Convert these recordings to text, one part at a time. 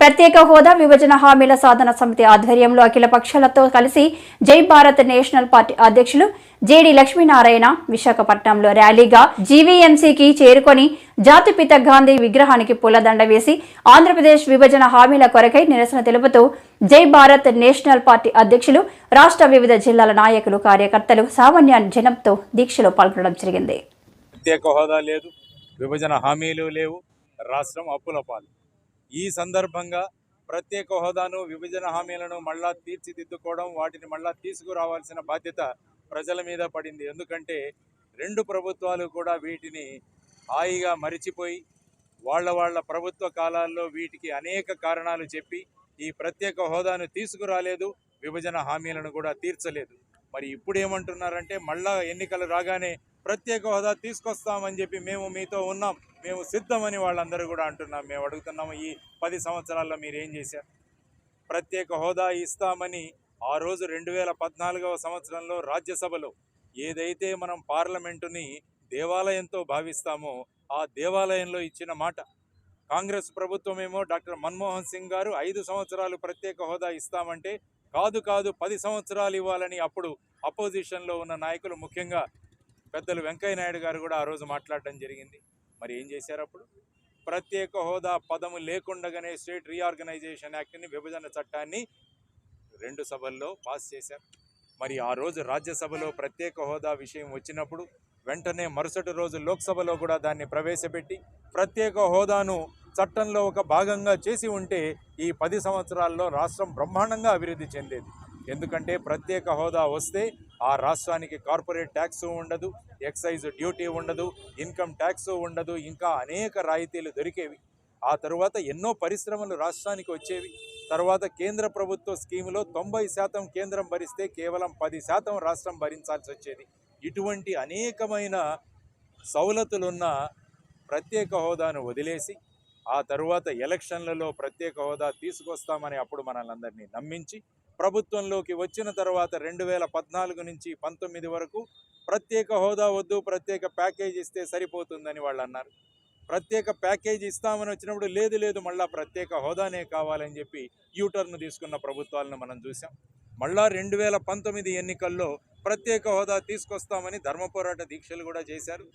ప్రత్యేక హోదా విభజన హామీల సాధన సమితి ఆధ్వర్యంలో అఖిల పక్షాలతో కలిసి జై భారత్ నేషనల్ పార్టీ అధ్యక్షులు జేడి లక్ష్మీనారాయణ విశాఖపట్నంలో ర్యాలీగా జీవీఎంసీకి చేరుకొని జాతిపిత గాంధీ విగ్రహానికి పూలదండ వేసి ఆంధ్రప్రదేశ్ విభజన హామీల కొరకై నిరసన తెలుపుతూ జై భారత్ నేషనల్ పార్టీ అధ్యక్షులు రాష్ట్ర వివిధ జిల్లాల నాయకులు కార్యకర్తలు సామాన్య జనంతో దీక్షలో పాల్గొనడం జరిగింది. ప్రత్యేక హోదా లేదు, విభజన హామీలు లేవు, రాష్ట్రం అప్పుల పాలు. ఈ సందర్భంగా ప్రత్యేక హోదాను విభజన హామీలను మళ్ళా తీర్చిదిద్దుకోవడం, వాటిని మళ్ళా తీసుకురావాల్సిన బాధ్యత ప్రజల మీద పడింది. ఎందుకంటే రెండు ప్రభుత్వాలు కూడా వీటిని హాయిగా మరిచిపోయి వాళ్ళ ప్రభుత్వ కాలాల్లో వీటికి అనేక కారణాలు చెప్పి ఈ ప్రత్యేక హోదాను తీసుకురాలేదు, విభజన హామీలను కూడా తీర్చలేదు. మరి ఇప్పుడు ఏమంటున్నారంటే మళ్ళా ఎన్నికలు రాగానే ప్రత్యేక హోదా తీసుకొస్తామని చెప్పి మేము మీతో ఉన్నాం, మేము సిద్ధమని వాళ్ళందరూ కూడా అంటున్నాం. మేము అడుగుతున్నాము, ఈ 10 సంవత్సరాల్లో మీరు ఏం చేశారు? ప్రత్యేక హోదా ఇస్తామని ఆ రోజు 2014వ సంవత్సరంలో రాజ్యసభలో ఏదైతే మనం పార్లమెంటుని దేవాలయంతో భావిస్తామో ఆ దేవాలయంలో ఇచ్చిన మాట. కాంగ్రెస్ ప్రభుత్వమేమో డాక్టర్ మన్మోహన్ సింగ్ గారు 5 సంవత్సరాలు ప్రత్యేక హోదా ఇస్తామంటే కాదు 10 సంవత్సరాలు ఇవ్వాలని అప్పుడు అపోజిషన్లో ఉన్న నాయకులు, ముఖ్యంగా పెద్దలు వెంకయ్య నాయుడు గారు కూడా ఆ రోజు మాట్లాడడం జరిగింది. మరి ఏం చేశారు? అప్పుడు ప్రత్యేక హోదా పదము లేకుండగానే స్టేట్ రీఆర్గనైజేషన్ యాక్ట్ని, విభజన చట్టాన్ని 2 సభల్లో పాస్ చేశారు. మరి ఆ రోజు రాజ్యసభలో ప్రత్యేక హోదా విషయం వచ్చినప్పుడు వెంటనే మరుసటి రోజు లోక్సభలో కూడా దాన్ని ప్రవేశపెట్టి ప్రత్యేక హోదాను చట్టంలో ఒక భాగంగా చేసి ఉంటే ఈ 10 సంవత్సరాల్లో రాష్ట్రం బ్రహ్మాండంగా అభివృద్ధి చెందేది. ఎందుకంటే ప్రత్యేక హోదా వస్తే ఆ రాష్ట్రానికి కార్పొరేట్ ట్యాక్స్ ఉండదు, ఎక్సైజ్ డ్యూటీ ఉండదు, ఇన్కమ్ ట్యాక్స్ ఉండదు, ఇంకా అనేక రాయితీలు దొరికేవి. ఆ తరువాత ఎన్నో పరిశ్రమలు రాష్ట్రానికి వచ్చేవి. తర్వాత కేంద్ర ప్రభుత్వ స్కీములో 90% కేంద్రం భరిస్తే కేవలం 10% రాష్ట్రం భరించాల్సి వచ్చేది. ఇటువంటి అనేకమైన సౌలతులున్న ప్రత్యేక హోదాను వదిలేసి ఆ తరువాత ఎలక్షన్లలో ప్రత్యేక హోదా తీసుకొస్తామని అప్పుడు మనల్ని అందరినీ నమ్మించి ప్రభుత్వంలోకి వచ్చిన తర్వాత 2014 నుంచి 19 వరకు ప్రత్యేక హోదా వద్దు, ప్రత్యేక ప్యాకేజ్ ఇస్తే సరిపోతుందని వాళ్ళు అన్నారు. ప్రత్యేక ప్యాకేజ్ ఇస్తామని వచ్చినప్పుడు లేదు మళ్ళా ప్రత్యేక హోదానే కావాలని చెప్పి యూటర్న్ తీసుకున్న ప్రభుత్వాలను మనం చూసాం. మళ్ళా 2019 ఎన్నికల్లో ప్రత్యేక హోదా తీసుకొస్తామని ధర్మ పోరాట దీక్షలు కూడా చేశారు.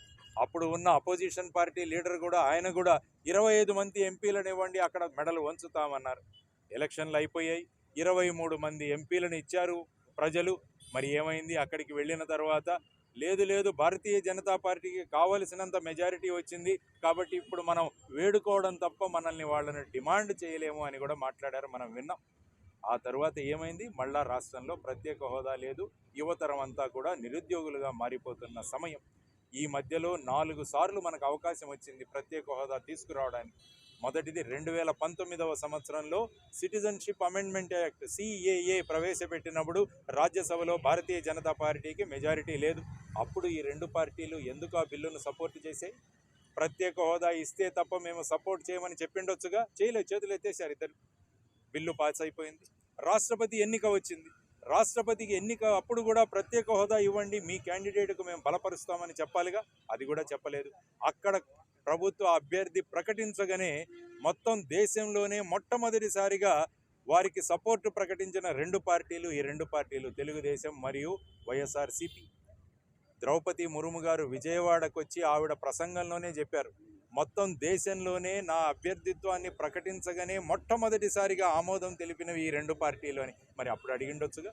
అప్పుడు ఉన్న అపోజిషన్ పార్టీ లీడర్ కూడా, ఆయన కూడా 25 మంది ఎంపీలను ఇవ్వండి, అక్కడ మెడలు వంచుతామన్నారు. ఎలక్షన్లు అయిపోయాయి, 23 మంది ఎంపీలను ఇచ్చారు ప్రజలు. మరి ఏమైంది? అక్కడికి వెళ్ళిన తర్వాత లేదు భారతీయ జనతా పార్టీకి కావలసినంత మెజారిటీ వచ్చింది కాబట్టి ఇప్పుడు మనం వేడుకోవడం తప్ప మనల్ని వాళ్ళని డిమాండ్ చేయలేము అని కూడా మాట్లాడారు, మనం విన్నాం. ఆ తర్వాత ఏమైంది? మళ్ళా రాష్ట్రంలో ప్రత్యేక హోదా లేదు, యువతరం అంతా కూడా నిరుద్యోగులుగా మారిపోతున్న సమయం. ఈ మధ్యలో 4 సార్లు మనకు అవకాశం వచ్చింది ప్రత్యేక హోదా తీసుకురావడానికి. మొదటిది 2019వ సంవత్సరంలో సిటిజన్షిప్ అమెండ్మెంట్ యాక్ట్ CAA ప్రవేశపెట్టినప్పుడు రాజ్యసభలో భారతీయ జనతా పార్టీకి మెజారిటీ లేదు. అప్పుడు ఈ 2 పార్టీలు ఎందుకు ఆ బిల్లును సపోర్ట్ చేసాయి? ప్రత్యేక హోదా ఇస్తే తప్ప మేము సపోర్ట్ చేయమని చెప్పిండొచ్చుగా, చేయలేదు, చేతులు ఎత్తేసారు ఇద్దరు. బిల్లు పాస్ అయిపోయింది. రాష్ట్రపతి ఎన్నిక వచ్చింది. రాష్ట్రపతికి ఎన్నిక అప్పుడు కూడా ప్రత్యేక హోదా ఇవ్వండి, మీ క్యాండిడేట్కు మేము బలపరుస్తామని చెప్పాలిగా, అది కూడా చెప్పలేదు. అక్కడ ప్రభుత్వ అభ్యర్థి ప్రకటించగానే మొత్తం దేశంలోనే మొట్టమొదటిసారిగా వారికి సపోర్టు ప్రకటించిన 2 పార్టీలు, ఈ 2 పార్టీలు తెలుగుదేశం మరియు వైఎస్ఆర్సీపీ. ద్రౌపది ముర్ము గారు విజయవాడకు వచ్చి ఆవిడ ప్రసంగంలోనే చెప్పారు, మొత్తం దేశంలోనే నా అభ్యర్థిత్వాన్ని ప్రకటించగానే మొట్టమొదటిసారిగా ఆమోదం తెలిపినవి ఈ 2 పార్టీలు అని. మరి అప్పుడు అడిగిండొచ్చుగా,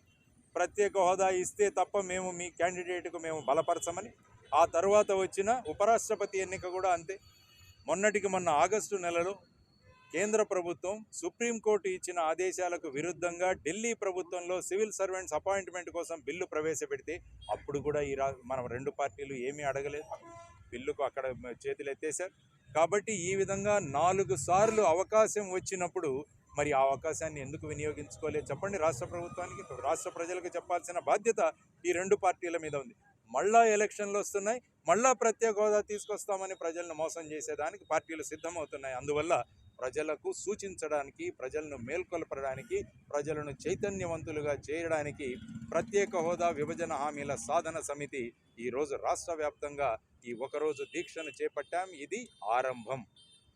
ప్రత్యేక హోదా ఇస్తే తప్ప మేము మీ క్యాండిడేట్కు మేము బలపరచమని. ఆ తర్వాత వచ్చిన ఉపరాష్ట్రపతి ఎన్నిక కూడా అంతే. మొన్నటికి మొన్న ఆగస్టు నెలలో కేంద్ర ప్రభుత్వం సుప్రీంకోర్టు ఇచ్చిన ఆదేశాలకు విరుద్ధంగా ఢిల్లీ ప్రభుత్వంలో సివిల్ సర్వెంట్స్ అపాయింట్మెంట్ కోసం బిల్లు ప్రవేశపెడితే అప్పుడు కూడా మనం 2 పార్టీలు ఏమీ అడగలేదు, బిల్లుకు అక్కడ చేతులు ఎత్తేశారు. కాబట్టి ఈ విధంగా 4 సార్లు అవకాశం వచ్చినప్పుడు మరి ఆ అవకాశాన్ని ఎందుకు వినియోగించుకోలేదు చెప్పండి? రాష్ట్ర ప్రభుత్వానికి, రాష్ట్ర ప్రజలకు చెప్పాల్సిన బాధ్యత ఈ 2 పార్టీల మీద ఉంది. మళ్ళా ఎలక్షన్లు వస్తున్నాయి, మళ్ళా ప్రత్యేక హోదా తీసుకొస్తామని ప్రజలను మోసం చేసేదానికి పార్టీలు సిద్ధమవుతున్నాయి. అందువల్ల ప్రజలకు సూచించడానికి, ప్రజలను మేల్కొల్పడానికి, ప్రజలను చైతన్యవంతులుగా చేయడానికి ప్రత్యేక హోదా విభజన హామీల సాధన సమితి ఈరోజు రాష్ట్ర వ్యాప్తంగా ఈ ఒకరోజు దీక్షను చేపట్టాం. ఇది ఆరంభం.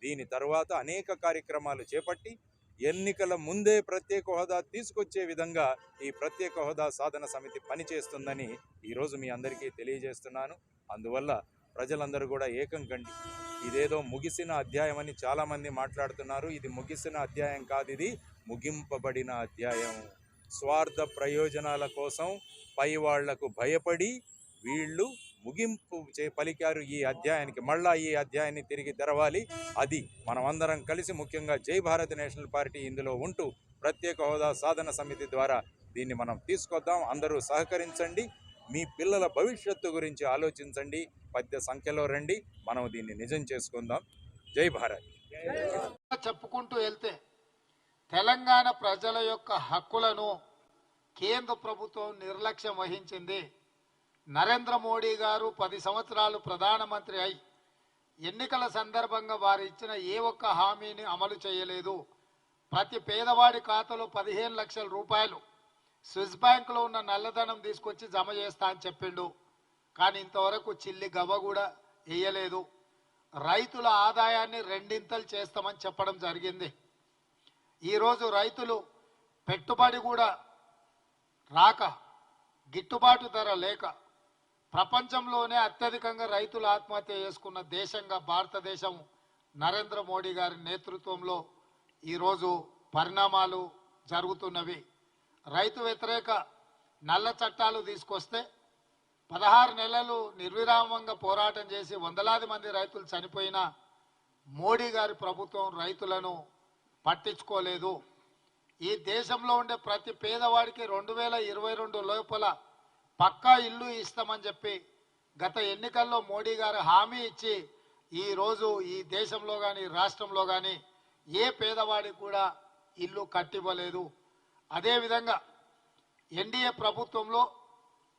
దీని తర్వాత అనేక కార్యక్రమాలు చేపట్టి ఎన్నికల ముందే ప్రత్యేక హోదా తీసుకొచ్చే విధంగా ఈ ప్రత్యేక హోదా సాధన సమితి పనిచేస్తుందని ఈరోజు మీ అందరికీ తెలియజేస్తున్నాను. అందువల్ల ప్రజలందరూ కూడా ఏకం కండి. ఇదేదో ముగిసిన అధ్యాయం అని చాలామంది మాట్లాడుతున్నారు. ఇది ముగిసిన అధ్యాయం కాదు, ఇది ముగింపబడిన అధ్యాయం. స్వార్థ ప్రయోజనాల కోసం పై వాళ్లకు భయపడి వీళ్ళు ముగింపు పలికారు ఈ అధ్యాయానికి. మళ్ళా ఈ అధ్యాయాన్ని తిరిగి తెరవాలి. అది మనమందరం కలిసి, ముఖ్యంగా జై భారత్ నేషనల్ పార్టీ ఇందులో ఉంటూ ప్రత్యేక హోదా సాధన సమితి ద్వారా దీన్ని మనం తీసుకొద్దాం. అందరూ సహకరించండి. మీ పిల్లల భవిష్యత్తు గురించి ఆలోచించండి. పెద్ద సంఖ్యలో రండి. మనం దీన్ని నిజం చేసుకుందాం. జై భారత్. చెప్పుకుంటూ వెళ్తే తెలంగాణ ప్రజల యొక్క హక్కులను కేంద్ర ప్రభుత్వం నిర్లక్ష్యం వహించింది. నరేంద్ర మోడీ గారు 10 సంవత్సరాలు ప్రధానమంత్రి అయి ఎన్నికల సందర్భంగా వారు ఇచ్చిన ఏ ఒక్క హామీని అమలు చేయలేదు. ప్రతి పేదవాడి ఖాతాలో 15 లక్షల రూపాయలు స్విస్ బ్యాంకులో ఉన్న నల్లధనం తీసుకొచ్చి జమ చేస్తా అని చెప్పిండు. కానీ ఇంతవరకు చిల్లి గవ్వ కూడా వేయలేదు. రైతుల ఆదాయాన్ని 2 చేస్తామని చెప్పడం జరిగింది. ఈరోజు రైతులు పెట్టుబడి కూడా రాక, గిట్టుబాటు ధర లేక ప్రపంచంలోనే అత్యధికంగా రైతులు ఆత్మహత్య చేసుకున్న దేశంగా భారతదేశం నరేంద్ర మోడీ గారి నేతృత్వంలో ఈరోజు పరిణామాలు జరుగుతున్నవి. రైతు వ్యతిరేక నల్ల చట్టాలు తీసుకొస్తే 16 నెలలు నిర్విరామంగా పోరాటం చేసి వందలాది మంది రైతులు చనిపోయినా మోడీ గారి ప్రభుత్వం రైతులను పట్టించుకోలేదు. ఈ దేశంలో ఉండే ప్రతి పేదవాడికి 2022 లోపల పక్కా ఇల్లు ఇస్తామని చెప్పి గత ఎన్నికల్లో మోడీ గారు హామీ ఇచ్చి ఈరోజు ఈ దేశంలో కానీ రాష్ట్రంలో కానీ ఏ పేదవాడికి కూడా ఇల్లు కట్టివ్వలేదు. అదేవిధంగా ఎన్డీఏ ప్రభుత్వంలో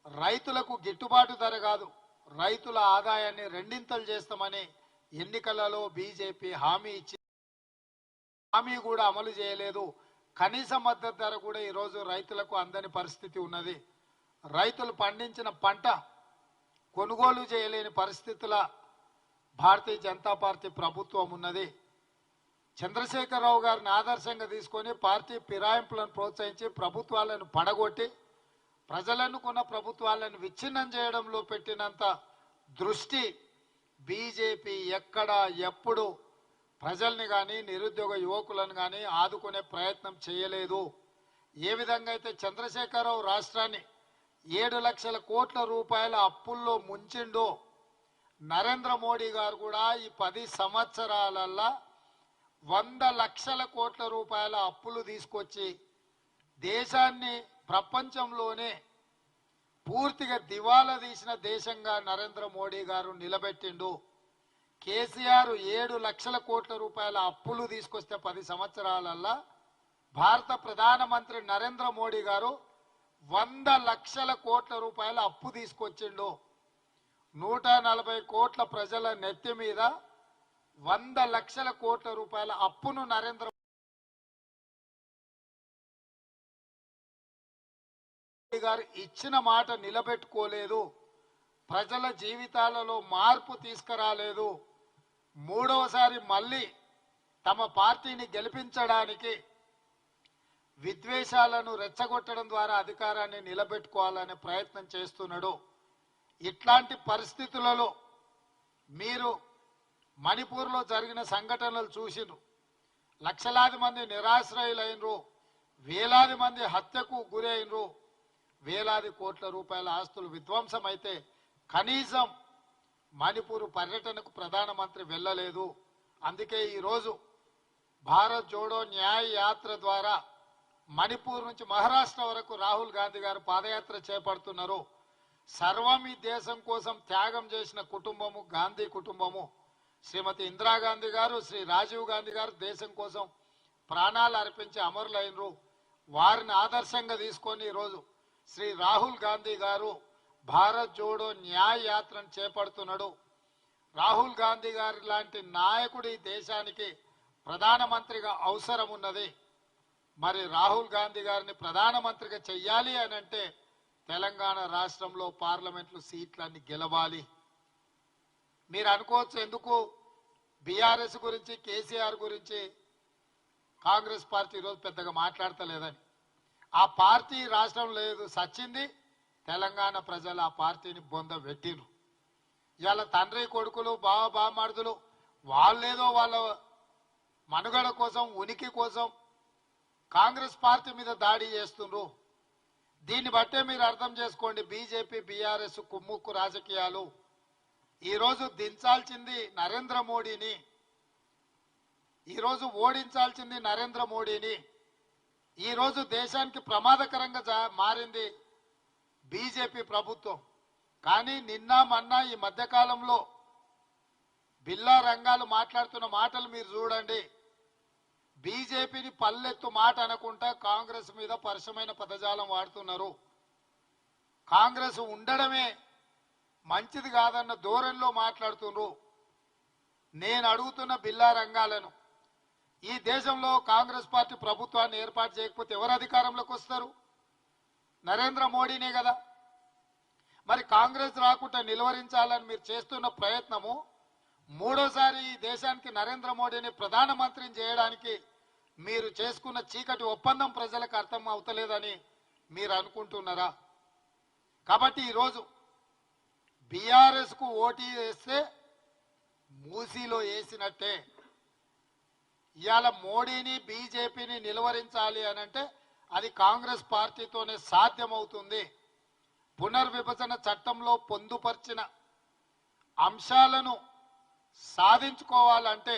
రైతులకు గిట్టుబాటు ధర కాదు, రైతుల ఆదాయాన్ని 2 చేస్తామని ఎన్నికలలో బీజేపీ హామీ ఇచ్చి హామీ కూడా అమలు చేయలేదు. కనీస మద్దతు ధర కూడా ఈరోజు రైతులకు అందని పరిస్థితి ఉన్నది. రైతులు పండించిన పంట కొనుగోలు చేయలేని పరిస్థితుల భారతీయ జనతా పార్టీ ప్రభుత్వం ఉన్నది. చంద్రశేఖరరావు గారిని ఆదర్శంగా తీసుకొని పార్టీ ఫిరాయింపులను ప్రోత్సహించి ప్రభుత్వాలను పడగొట్టి ప్రజలనుకున్న ప్రభుత్వాలను విచ్ఛిన్నం చేయడంలో పెట్టినంత దృష్టి బీజేపీ ఎక్కడ ఎప్పుడు ప్రజల్ని కానీ నిరుద్యోగ యువకులను కానీ ఆదుకునే ప్రయత్నం చేయలేదు. ఏ విధంగా అయితే చంద్రశేఖరరావు రాష్ట్రాన్ని 7 లక్షల కోట్ల రూపాయల అప్పుల్లో ముంచిండో నరేంద్ర మోడీ గారు కూడా ఈ 10 సంవత్సరాలల్లా 100 లక్షల కోట్ల రూపాయల అప్పులు తీసుకొచ్చి దేశాన్ని ప్రపంచంలోనే పూర్తిగా దివాలా తీసిన దేశంగా నరేంద్ర మోడీ గారు నిలబెట్టిండు. కేసీఆర్ 7 లక్షల కోట్ల రూపాయల అప్పులు తీసుకొస్తే 10 సంవత్సరాలల్లా భారత ప్రధానమంత్రి నరేంద్ర మోడీ గారు 100 లక్షల కోట్ల రూపాయల అప్పు తీసుకొచ్చిండు. 140 కోట్ల ప్రజల నెత్తి మీద 100 లక్షల కోట్ల రూపాయల అప్పును నరేంద్ర మోడీ గారు ఇచ్చిన మాట నిలబెట్టుకోలేదు. ప్రజల జీవితాలలో మార్పు తీసుకురాలేదు. మూడవసారి మళ్ళీ తమ పార్టీని గెలిపించడానికి విద్వేషాలను రెచ్చగొట్టడం ద్వారా అధికారాన్ని నిలబెట్టుకోవాలనే ప్రయత్నం చేస్తున్నాడు. ఇట్లాంటి పరిస్థితులలో మీరు మణిపూర్లో జరిగిన సంఘటనలు చూసినారు. లక్షలాది మంది నిరాశ్రయులైనరు, వేలాది మంది హత్యకు గురైనరు, వేలాది కోట్ల రూపాయల ఆస్తులు విధ్వంసం అయితే కనీసం మణిపూర్ పర్యటనకు ప్రధానమంత్రి వెళ్ళలేదు. అందుకే ఈరోజు భారత్ జోడో న్యాయ యాత్ర ద్వారా మణిపూర్ నుంచి మహారాష్ట్ర వరకు రాహుల్ గాంధీ గారు పాదయాత్ర చేపడుతున్నారు. సర్వం ఈ దేశం కోసం త్యాగం చేసిన కుటుంబము గాంధీ కుటుంబము. శ్రీమతి ఇందిరాగాంధీ గారు, శ్రీ రాజీవ్ గాంధీ గారు దేశం కోసం ప్రాణాలు అర్పించి అమరులైనరు. వారిని ఆదర్శంగా తీసుకొని ఈరోజు శ్రీ రాహుల్ గాంధీ గారు భారత్ జోడో న్యాయ యాత్రను చేపడుతున్నాడు. రాహుల్ గాంధీ గారి లాంటి నాయకుడు ఈ దేశానికి ప్రధానమంత్రిగా అవసరం ఉన్నది. మరి రాహుల్ గాంధీ గారిని ప్రధానమంత్రిగా చెయ్యాలి అని అంటే తెలంగాణ రాష్ట్రంలో పార్లమెంట్లో సీట్లన్నీ గెలవాలి. మీరు అనుకోవచ్చు ఎందుకు బీఆర్ఎస్ గురించి కేసీఆర్ గురించి కాంగ్రెస్ పార్టీ ఈరోజు పెద్దగా మాట్లాడతలేదని. ఆ పార్టీ రాష్ట్రం లేదు, సచ్చింది. తెలంగాణ ప్రజలు ఆ పార్టీని బొంద పెట్టిరు. ఇవాళ తండ్రి కొడుకులు బామార్దులు వాళ్ళేదో వాళ్ళ మనుగడ కోసం, ఉనికి కోసం కాంగ్రెస్ పార్టీ మీద దాడి చేస్తుండ్రు. దీన్ని బట్టే మీరు అర్థం చేసుకోండి, బీజేపీ బీఆర్ఎస్ కుమ్ముక్కు రాజకీయాలు. ఈరోజు దించాల్సింది నరేంద్ర మోడీని, ఈరోజు ఓడించాల్సింది నరేంద్ర మోడీని. ఈరోజు దేశానికి ప్రమాదకరంగా మారింది బీజేపీ ప్రభుత్వం. కానీ నిన్న మొన్న ఈ మధ్యకాలంలో బిల్లా రంగాలు మాట్లాడుతున్న మాటలు మీరు చూడండి. బీజేపీని పల్లెత్తు మాట అనకుండా కాంగ్రెస్ మీద పరుషమైన పదజాలం వాడుతున్నారు. కాంగ్రెస్ ఉండడమే మంచిది కాదన్న ధోరణిలో మాట్లాడుతున్నారు. నేను అడుగుతున్న బిల్లా రంగాలను, ఈ దేశంలో కాంగ్రెస్ పార్టీ ప్రభుత్వాన్ని ఏర్పాటు చేయకపోతే ఎవరు అధికారంలోకి వస్తారు? నరేంద్ర మోడీనే కదా. మరి కాంగ్రెస్ రాకుండా నిలువరించాలని మీరు చేస్తున్న ప్రయత్నము మూడోసారి ఈ దేశానికి నరేంద్ర మోడీని ప్రధానమంత్రిని చేయడానికి మీరు చేసుకున్న చీకటి ఒప్పందం ప్రజలకు అర్థం అవుతలేదని మీరు అనుకుంటున్నారా? కాబట్టి ఈరోజు బీఆర్ఎస్ కు ఓటు వేస్తే మూసీలో వేసినట్టే. ఇవాళ మోడీని బీజేపీని నిలువరించాలి అని అంటే అది కాంగ్రెస్ పార్టీతోనే సాధ్యమవుతుంది. పునర్విభజన చట్టంలో పొందుపరిచిన అంశాలను సాధించుకోవాలంటే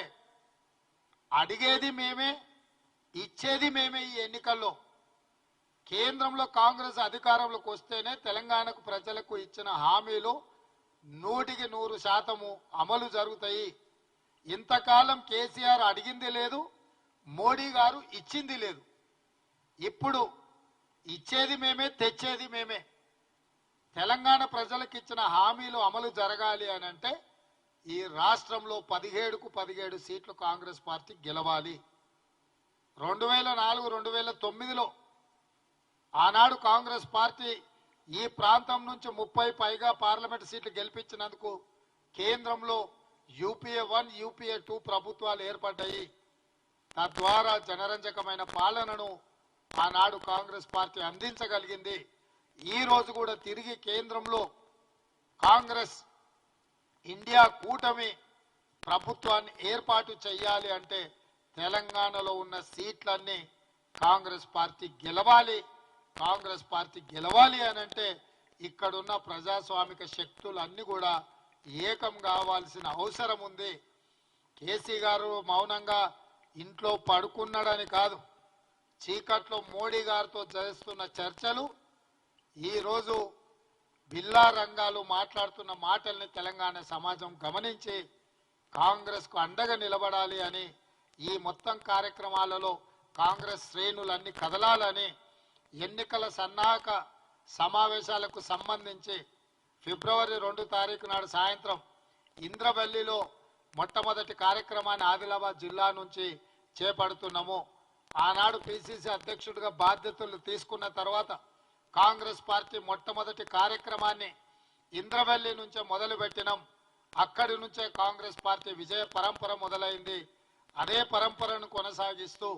అడిగేది మేమే, ఇచ్చేది మేమే. ఈ ఎన్నికల్లో కేంద్రంలో కాంగ్రెస్ అధికారంలోకి వస్తేనే తెలంగాణకు ప్రజలకు ఇచ్చిన హామీలు 100% అమలు జరుగుతాయి. ఇంతకాలం కేసీఆర్ అడిగింది లేదు, మోడీ గారు ఇచ్చింది లేదు. ఇప్పుడు ఇచ్చేది మేమే, తెచ్చేది మేమే. తెలంగాణ ప్రజలకు ఇచ్చిన హామీలు అమలు జరగాలి అని అంటే ఈ రాష్ట్రంలో 17కు 17 సీట్లు కాంగ్రెస్ పార్టీ గెలవాలి. 2004, 2009లో ఆనాడు కాంగ్రెస్ పార్టీ ఈ ప్రాంతం నుంచి 30 పైగా పార్లమెంట్ సీట్లు గెలిపించినందుకు కేంద్రంలో యూపీఏ 1, యూపీఏ 2 ప్రభుత్వాలు ఏర్పడ్డాయి. తద్వారా జనరంజకమైన పాలనను ఆనాడు కాంగ్రెస్ పార్టీ అందించగలిగింది. ఈ రోజు కూడా తిరిగి కేంద్రంలో కాంగ్రెస్ ఇండియా కూటమి ప్రభుత్వాన్ని ఏర్పాటు చేయాలి అంటే తెలంగాణలో ఉన్న సీట్లన్నీ కాంగ్రెస్ పార్టీ గెలవాలి. కాంగ్రెస్ పార్టీ గెలవాలి అని అంటే ఇక్కడున్న ప్రజాస్వామిక శక్తులన్నీ కూడా ఏకం కావాల్సిన అవసరం ఉంది. కేసీ గారు మౌనంగా ఇంట్లో పడుకున్నాడని కాదు, చీకట్లో మోడీ గారితో చేస్తున్న చర్చలు ఈరోజు బిల్లా రంగాలు మాట్లాడుతున్న మాటల్ని తెలంగాణ సమాజం గమనించి కాంగ్రెస్కు అండగా నిలబడాలి అని, ఈ మొత్తం కార్యక్రమాలలో కాంగ్రెస్ శ్రేణులన్నీ కదలాలని, ఎన్నికల సన్నాహక సమావేశాలకు సంబంధించి ఫిబ్రవరి 2 తారీఖు నాడు సాయంత్రం ఇంద్రవెల్లిలో మొట్టమొదటి కార్యక్రమాన్ని ఆదిలాబాద్ జిల్లా నుంచి చేపడుతున్నాము. ఆనాడు పిసిసి అధ్యక్షుడిగా బాధ్యతలు తీసుకున్న తర్వాత కాంగ్రెస్ పార్టీ మొట్టమొదటి కార్యక్రమాన్ని ఇంద్రవెల్లి నుంచే మొదలుపెట్టినాం. అక్కడి నుంచే కాంగ్రెస్ పార్టీ విజయ పరంపర మొదలైంది. అదే పరంపరను కొనసాగిస్తూ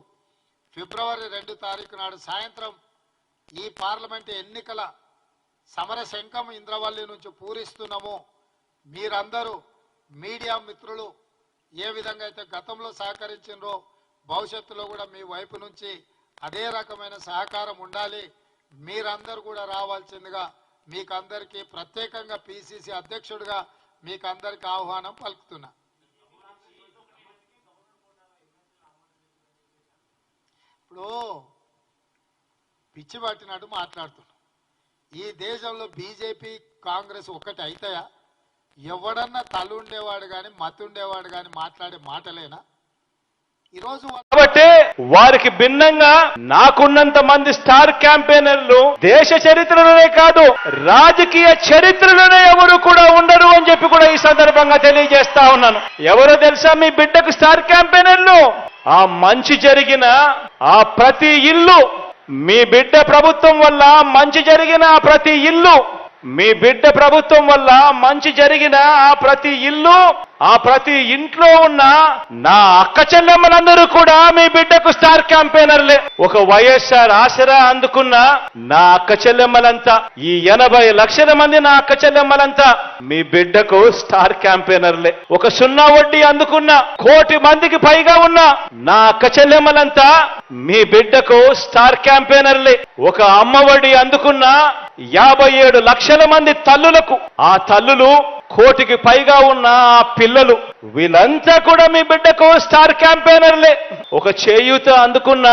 ఫిబ్రవరి 2 తారీఖు నాడు సాయంత్రం ఈ పార్లమెంట్ ఎన్నికల సమర శంఖం ఇంద్రవల్లి నుంచి పూరిస్తున్నాము. మీరందరూ మీడియా మిత్రులు ఏ విధంగా అయితే గతంలో సహకరించినరో భవిష్యత్తులో కూడా మీ వైపు నుంచి అదే రకమైన సహకారం ఉండాలి. మీరందరూ కూడా రావాల్సిందిగా మీకందరికీ ప్రత్యేకంగా పిసిసి అధ్యక్షుడిగా మీకందరికీ ఆహ్వానం పలుకుతున్నా. ఇప్పుడు పిచ్చి పట్టినట్టు మాట్లాడుతున్నా. ఈ దేశంలో బీజేపీ కాంగ్రెస్ ఒక్కటి అవుతాయా? ఎవడన్నా తలుండేవాడు కానీ మతుండేవాడు కానీ మాట్లాడే మాటలేనా? ఈరోజు కాబట్టి వారికి భిన్నంగా నాకున్నంత మంది స్టార్ క్యాంపెయినర్లు దేశ చరిత్రలోనే కాదు రాజకీయ చరిత్రలోనే ఎవరు కూడా ఉండరు అని చెప్పి కూడా ఈ సందర్భంగా తెలియజేస్తా ఉన్నాను. ఎవరో తెలుసా మీ బిడ్డకు స్టార్ క్యాంపెయినర్లు? ఆ మంచి జరిగిన ఆ ప్రతి ఇల్లు, మీ బిడ్డ ప్రభుత్వం వల్ల మంచి జరిగిన ఆ ప్రతి ఇల్లు, మీ బిడ్డ ప్రభుత్వం వల్ల మంచి జరిగిన ఆ ప్రతి ఇల్లు ఆ ప్రతి ఇంట్లో ఉన్న నా అక్క చెల్లెమ్మలందరూ కూడా మీ బిడ్డకు స్టార్ క్యాంపెయినర్లే. ఒక వైఎస్ఆర్ ఆసరా అందుకున్న నా అక్క చెల్లెమ్మలంతా, ఈ 80 లక్షల మంది నా అక్క చెల్లెమ్మలంతా మీ బిడ్డకు స్టార్ క్యాంపెయినర్లే. ఒక 0 వడ్డీ అందుకున్న 1 కోటి మందికి పైగా ఉన్న నా అక్క చెల్లెమ్మలంతా మీ బిడ్డకు స్టార్ క్యాంపెయినర్లే. ఒక అమ్మ వడ్డీ అందుకున్న 57 లక్షల మంది తల్లులకు, ఆ తల్లులు 1 కోటికి పైగా ఉన్న ఆ పిల్లలు, వీళ్ళంతా కూడా మీ బిడ్డకు స్టార్ క్యాంపెయినర్లే. ఒక చేయూత అందుకున్న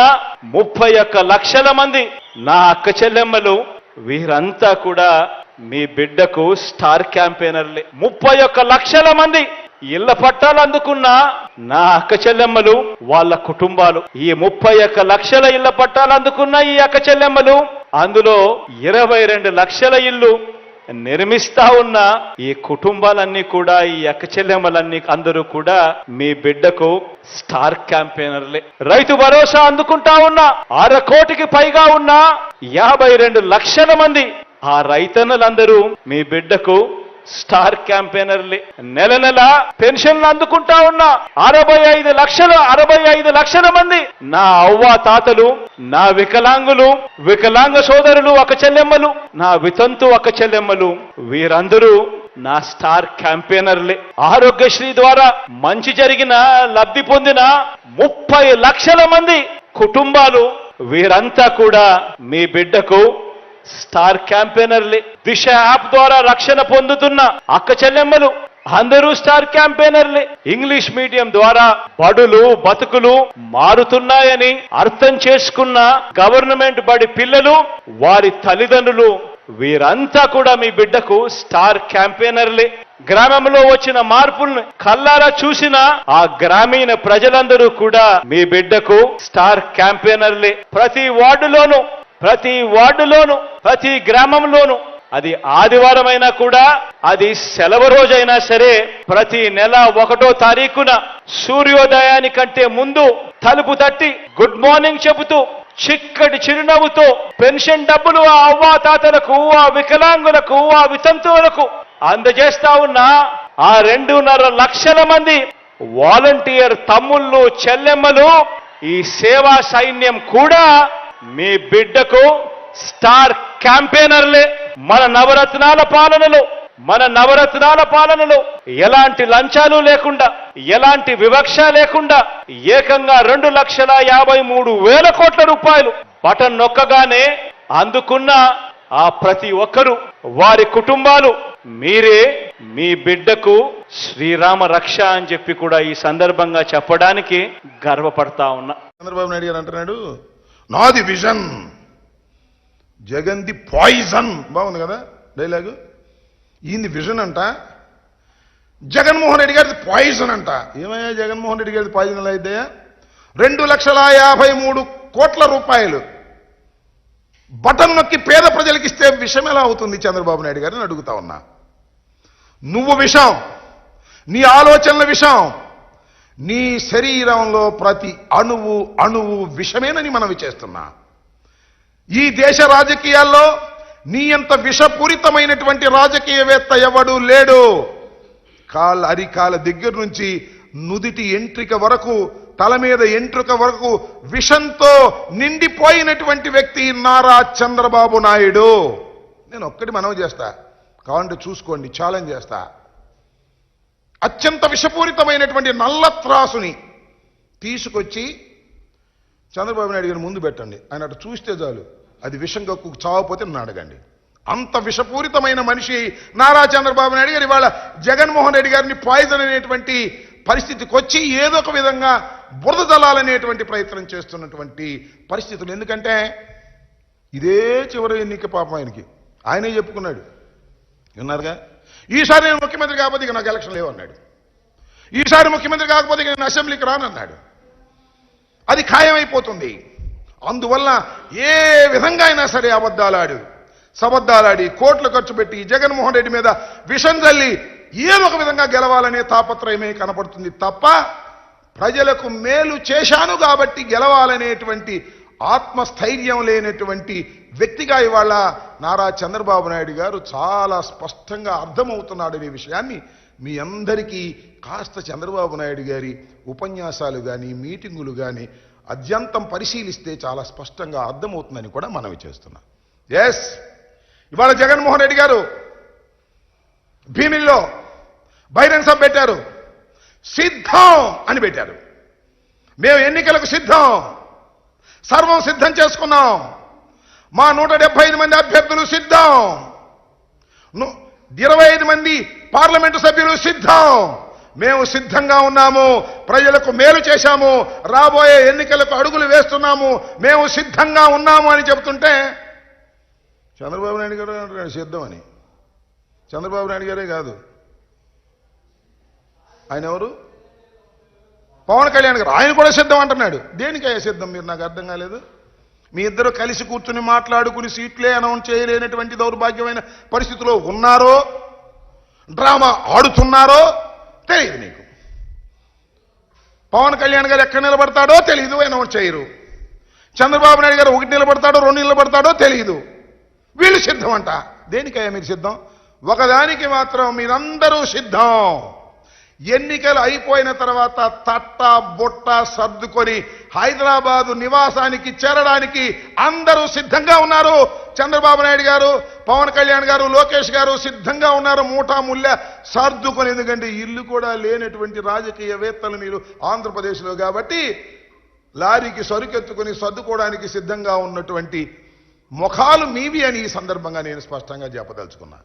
31 లక్షల మంది నా అక్క చెల్లెమ్మలు, వీరంతా కూడా మీ బిడ్డకు స్టార్ క్యాంపెయినర్లే. 31 లక్షల మంది ఇళ్ల పట్టాలు అందుకున్న నా అక్క చెల్లెమ్మలు, వాళ్ళ కుటుంబాలు, ఈ 31 లక్షల ఇళ్ల పట్టాలు అందుకున్న ఈ అక్క చెల్లెమ్మలు, అందులో 22 లక్షల ఇల్లు నిర్మిస్తా ఉన్న ఈ కుటుంబాలన్నీ కూడా, ఈ అక్క చెల్లెమ్మలన్నీ అందరూ కూడా మీ బిడ్డకు స్టార్ క్యాంపెయినర్లే. రైతు భరోసా అందుకుంటా ఉన్న 1/2 కోటికి పైగా ఉన్న 52 లక్షల మంది, ఆ రైతన్నలందరూ మీ బిడ్డకు స్టార్ క్యాంపెయినర్లే. నెల నెల పెన్షన్లు అందుకుంటా ఉన్న 65 లక్షల మంది నా అవ్వ తాతలు, నా వికలాంగులు, వికలాంగ సోదరులు అక్క చెల్లెమ్మలు, నా వితంతు అక్క చెల్లెమ్మలు, వీరందరూ నా స్టార్ క్యాంపెయినర్లే. ఆరోగ్యశ్రీ ద్వారా మంచి జరిగిన, లబ్ధి పొందిన 30 లక్షల మంది కుటుంబాలు, వీరంతా కూడా మీ బిడ్డకు స్టార్ క్యాంపెయినర్లే. దిశ యాప్ ద్వారా రక్షణ పొందుతున్న అక్క చెల్లెమ్మలు అందరూ స్టార్ క్యాంపెయినర్లే. ఇంగ్లీష్ మీడియం ద్వారా బడులు బతుకులు మారుతున్నాయని అర్థం చేసుకున్న గవర్నమెంట్ బడి పిల్లలు, వారి తల్లిదండ్రులు, వీరంతా కూడా మీ బిడ్డకు స్టార్ క్యాంపెయినర్లే. గ్రామంలో వచ్చిన మార్పులను కల్లారా చూసిన ఆ గ్రామీణ ప్రజలందరూ కూడా మీ బిడ్డకు స్టార్ క్యాంపెయినర్లే. ప్రతి వార్డులోనూ, ప్రతి గ్రామంలోనూ, అది ఆదివారం అయినా కూడా, అది సెలవు రోజైనా సరే, ప్రతి నెల 1వ తారీఖున సూర్యోదయానికంటే ముందు తలుపు తట్టి గుడ్ మార్నింగ్ చెబుతూ, చిక్కటి చిరునవ్వుతో పెన్షన్ డబ్బులు ఆ అవ్వా తాతలకు, ఆ వికలాంగులకు, ఆ వితంతువులకు అందజేస్తా ఉన్న ఆ 2.5 లక్షల మంది వాలంటీర్ తమ్ముళ్ళు చెల్లెమ్మలు, ఈ సేవా సైన్యం కూడా మీ బిడ్డకు స్టార్ క్యాంపెయినర్లే. మన నవరత్నాల పాలనలో ఎలాంటి లంచాలు లేకుండా, ఎలాంటి వివక్ష లేకుండా ఏకంగా 2,53,000 కోట్ల రూపాయలు బటన్ నొక్కగానే అందుకున్న ఆ ప్రతి ఒక్కరూ, వారి కుటుంబాలు, మీరే మీ బిడ్డకు శ్రీరామ రక్ష అని చెప్పి కూడా ఈ సందర్భంగా చెప్పడానికి గర్వపడతా ఉన్నా. చంద్రబాబు నాయుడు గారు అంటున్నాడు, నాది విజన్, జగన్ది పాయిజన్. బాగుంది కదా డైలాగు. ఈయనది విజన్ అంట, జగన్మోహన్ రెడ్డి గారిది పాయిజన్ అంట. ఏమయ్యా జగన్మోహన్ రెడ్డి గారిది పాయిజన్ ఎలా అయితే? 2,53,000 కోట్ల రూపాయలు బటన్ నొక్కి పేద ప్రజలకు ఇస్తే విషం ఎలా అవుతుంది చంద్రబాబు నాయుడు గారిని అడుగుతా ఉన్నా. నువ్వు విషం, నీ ఆలోచనల విషం, నీ శరీరంలో ప్రతి అణువు విషమేనని మనవి చేస్తున్నా. ఈ దేశ రాజకీయాల్లో నీ అంత విషపూరితమైనటువంటి రాజకీయవేత్త ఎవడు లేడు. అరికాల దగ్గర నుంచి నుదిటి ఎంట్రిక వరకు, తల మీద ఎంట్రుక వరకు విషంతో నిండిపోయినటువంటి వ్యక్తి నారా చంద్రబాబు నాయుడు. నేను ఒక్కటి మనవి చేస్తా, కావాలంటే చూసుకోండి, ఛాలెంజ్ చేస్తా. అత్యంత విషపూరితమైనటువంటి నల్ల త్రాసుని తీసుకొచ్చి చంద్రబాబు నాయుడు గారిని ముందు పెట్టండి. ఆయన అటు చూస్తే చాలు, అది విషం కక్కు చావపోతే నన్ను అడగండి. అంత విషపూరితమైన మనిషి నారా చంద్రబాబు నాయుడు గారు ఇవాళ జగన్మోహన్ రెడ్డి గారిని పాయిజన్ అనేటువంటి పరిస్థితికి వచ్చి ఏదో ఒక విధంగా బురద జల్లాలనేటువంటి ప్రయత్నం చేస్తున్నటువంటి పరిస్థితులు. ఎందుకంటే ఇదే చివరి ఎన్నిక పాపం ఆయనే చెప్పుకున్నాడు, విన్నారుగా. ఈసారి నేను ముఖ్యమంత్రి కాకపోతే ఇక నాకు ఎలక్షన్ లేవన్నాడు. ఈసారి ముఖ్యమంత్రి కాకపోతే ఇక నేను అసెంబ్లీకి రానన్నాడు. అది ఖాయమైపోతుంది. అందువల్ల ఏ విధంగా అయినా సరే సబద్దాలాడి కోట్లు ఖర్చు పెట్టి జగన్మోహన్ రెడ్డి మీద విషం జల్లి ఏదో ఒక విధంగా గెలవాలనే తాపత్రయమే కనపడుతుంది తప్ప ప్రజలకు మేలు చేశాను కాబట్టి గెలవాలనేటువంటి ఆత్మస్థైర్యం లేనటువంటి వ్యక్తిగా ఇవాళ నారా చంద్రబాబు నాయుడు గారు చాలా స్పష్టంగా అర్థమవుతున్నాడనే విషయాన్ని మీ అందరికీ కాస్త చంద్రబాబు నాయుడు గారి ఉపన్యాసాలు కానీ మీటింగులు కానీ అత్యంతం పరిశీలిస్తే చాలా స్పష్టంగా అర్థమవుతుందని కూడా మనవి చేస్తున్నాం. ఎస్, ఇవాళ జగన్మోహన్ రెడ్డి గారు భీమిల్లో బహిరంగ సభ పెట్టారు. సిద్ధం అని పెట్టారు. మేము ఎన్నికలకు సిద్ధం, సర్వం సిద్ధం చేసుకున్నాం. మా 175 మంది అభ్యర్థులు సిద్ధం, 25 మంది పార్లమెంటు సభ్యులు సిద్ధం. మేము సిద్ధంగా ఉన్నాము, ప్రజలకు మేలు చేశాము, రాబోయే ఎన్నికలకు అడుగులు వేస్తున్నాము, మేము సిద్ధంగా ఉన్నాము అని చెబుతుంటే చంద్రబాబు నాయుడు గారు అంటున్నాడు సిద్ధం అని. చంద్రబాబు నాయుడు గారే కాదు, ఆయన ఎవరు, పవన్ కళ్యాణ్ గారు, ఆయన కూడా సిద్ధం అంటున్నాడు. దేనికయ్యా సిద్ధం? మీరు నాకు అర్థం కాలేదు. మీ ఇద్దరు కలిసి కూర్చుని మాట్లాడుకుని సీట్లే అనౌన్స్ చేయలేనటువంటి దౌర్భాగ్యమైన పరిస్థితిలో ఉన్నారో, డ్రామా ఆడుతున్నారో తెలియదు నీకు. పవన్ కళ్యాణ్ గారు ఎక్కడ నిలబడతాడో తెలియదు, అనౌన్స్ చేయరు. చంద్రబాబు నాయుడు గారు 1 నిలబడతాడో 2 నిలబడతాడో తెలియదు. వీళ్ళు సిద్ధం అంట. దేనికయ్యా మీరు సిద్ధం? ఒకదానికి మాత్రం మీరందరూ సిద్ధం. ఎన్నికలు అయిపోయిన తర్వాత తట్ట బొట్ట సర్దుకొని హైదరాబాదు నివాసానికి చేరడానికి అందరూ సిద్ధంగా ఉన్నారు. చంద్రబాబు నాయుడు గారు, పవన్ కళ్యాణ్ గారు, లోకేష్ గారు సిద్ధంగా ఉన్నారు. మూటా ముళ్ళ సర్దుకొని, ఎందుకంటే ఇల్లు కూడా లేనటువంటి రాజకీయవేత్తలు మీరు ఆంధ్రప్రదేశ్లో కాబట్టి లారీకి సరుకెత్తుకొని సర్దుకోవడానికి సిద్ధంగా ఉన్నటువంటి ముఖాలు మీవి అని ఈ సందర్భంగా నేను స్పష్టంగా చెప్పదలుచుకున్నా.